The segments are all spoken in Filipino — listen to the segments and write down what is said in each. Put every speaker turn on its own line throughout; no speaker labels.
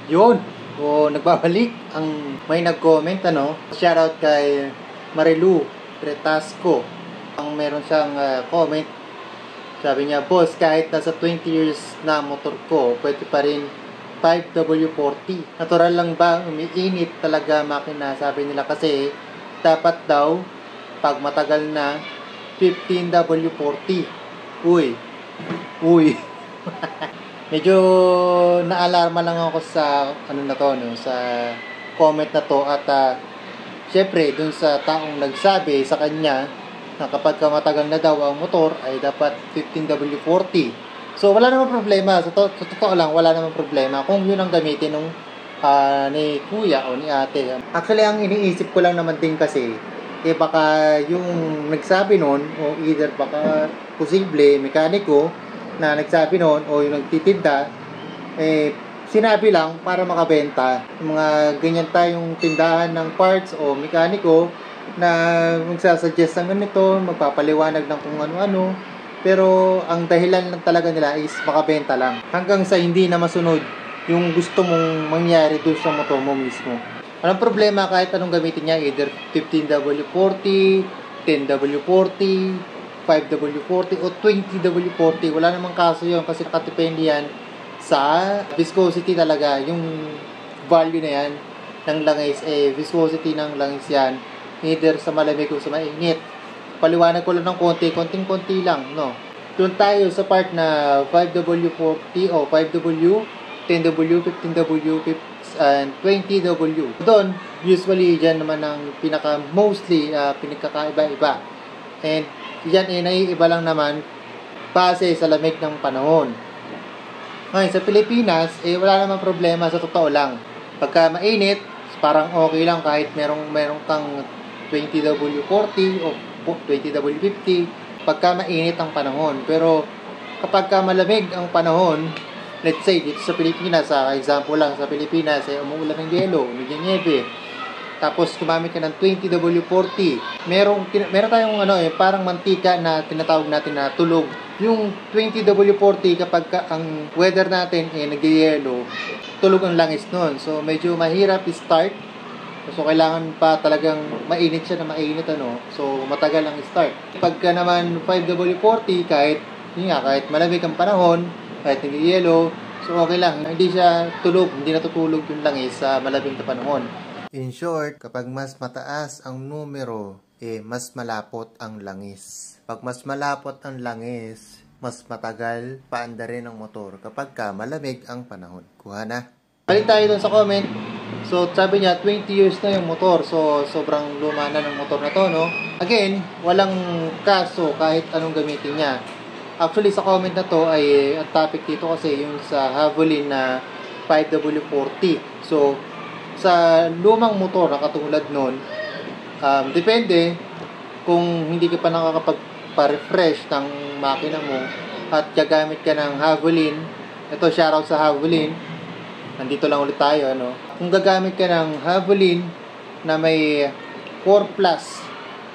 Yun. O nagbabalik ang may nag-comment Shoutout kay Marilu Tretasco. Ang meron siyang comment. Sabi niya, boss, kahit nasa 20 years na motor ko, pwede pa rin 5W40. Natural lang ba umiinit talaga makina? Sabi nila kasi dapat daw pag matagal na 15W40. Uy. Medyo naalarma lang ako sa sa comment na to at syempre dun sa taong nagsabi sa kanya na kapag matagal na daw ang motor ay dapat 15W40. So wala namang problema, sa totoo lang wala namang problema kung yun ang gamitin ng ni kuya o ni ate. Actually ang iniisip ko lang naman din kasi baka yung nagsabi nun o either baka posible mekaniko na nagsabi noon o yung nagtitinda sinabi lang para makabenta. Yung mga ganyan tayong tindahan ng parts o mekaniko na magsasuggest ng ganito, magpapaliwanag ng kung ano-ano, pero ang dahilan lang talaga nila is makabenta lang hanggang sa hindi na masunod yung gusto mong mangyari doon sa motor mo mismo. Walang problema kahit anong gamitin niya, either 15W40, 10W40, 5W40 o 20W40. Wala namang kaso yun kasi nakatipende yan sa viscosity talaga. Yung value na yan ng langis, viscosity ng langis yan, either sa malamig o sa mainit. Paliwanag ko lang ng konting-konti lang, no? Doon tayo sa part na 5W40 o 5W, 10W, 15W, and 20W. Doon, usually, dyan naman ang mostly pinagkakaiba-iba. And yan naiiba lang naman base sa lamig ng panahon. Ngayon, sa Pilipinas, wala namang problema sa totoo lang. Pagka mainit, parang okay lang kahit merong kang 20W40 o 20W50 pagka mainit ang panahon. Pero kapag malamig ang panahon, let's say dito sa Pilipinas, example lang sa Pilipinas, umuulan ng yelo, nagyanyebe. Tapos gumamit ka ng 20W40. Meron tayong parang mantika na tinatawag natin na tulog. Yung 20W40 kapag ang weather natin nagyayelo, tulog ang langis nun. So medyo mahirap i-start. So kailangan pa talagang mainit siya na mainit So matagal ang start. Pagka naman 5W40 kahit malamig ang panahon, kahit nagyayelo, so okay lang. Hindi siya tulog, hindi natutulog yung langis sa malamig na panahon. In short, kapag mas mataas ang numero, mas malapot ang langis. Pag mas malapot ang langis, mas matagal paandarin ang motor kapag malamig ang panahon. Kuha na. Balik tayo dun sa comment. So, sabi niya, 20 years na yung motor. So, sobrang luma na ng motor na to, no? Again, walang kaso kahit anong gamitin niya. Actually, sa comment na to ay ang topic dito kasi yung sa Havolin na 5W40. So, sa lumang motor na katulad nun, depende kung hindi ka pa nakakapag-refresh ng makina mo at gagamit ka ng Havolin. Ito, shoutout sa Havolin. Nandito lang ulit tayo, Kung gagamit ka ng Havolin na may 4 plus,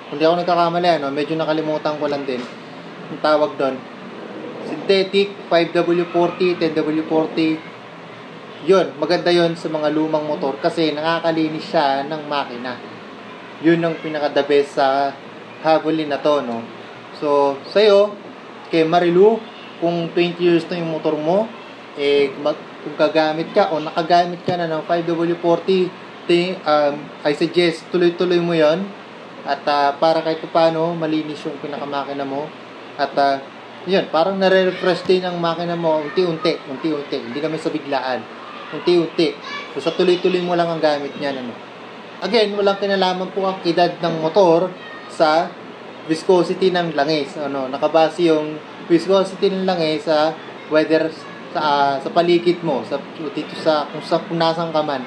hindi ako nagkakamali, medyo nakalimutan ko lang din ang tawag doon. Synthetic, 5W40, 10W40, yun, maganda yun sa mga lumang motor kasi nakakalinis siya ng makina. Yun ang pinaka-the best sa Havolin na to, So, sa'yo, kay Marilu, kung 20 years na yung motor mo, kung gagamit ka o nakagamit ka na ng 5W40, I suggest tuloy-tuloy mo yon at para kahit paano malinis yung pinakamakina mo at yun, parang nare-refresh din ang makina mo unti-unti, hindi kami sa biglaan, unti-unti. So, sa tuloy-tuloy mo lang ang gamit niyan, Again, walang kinalaman po ang edad ng motor sa viscosity ng langis, nakabase yung viscosity ng langis sa weather sa paligid mo, dito kung nasang ka man.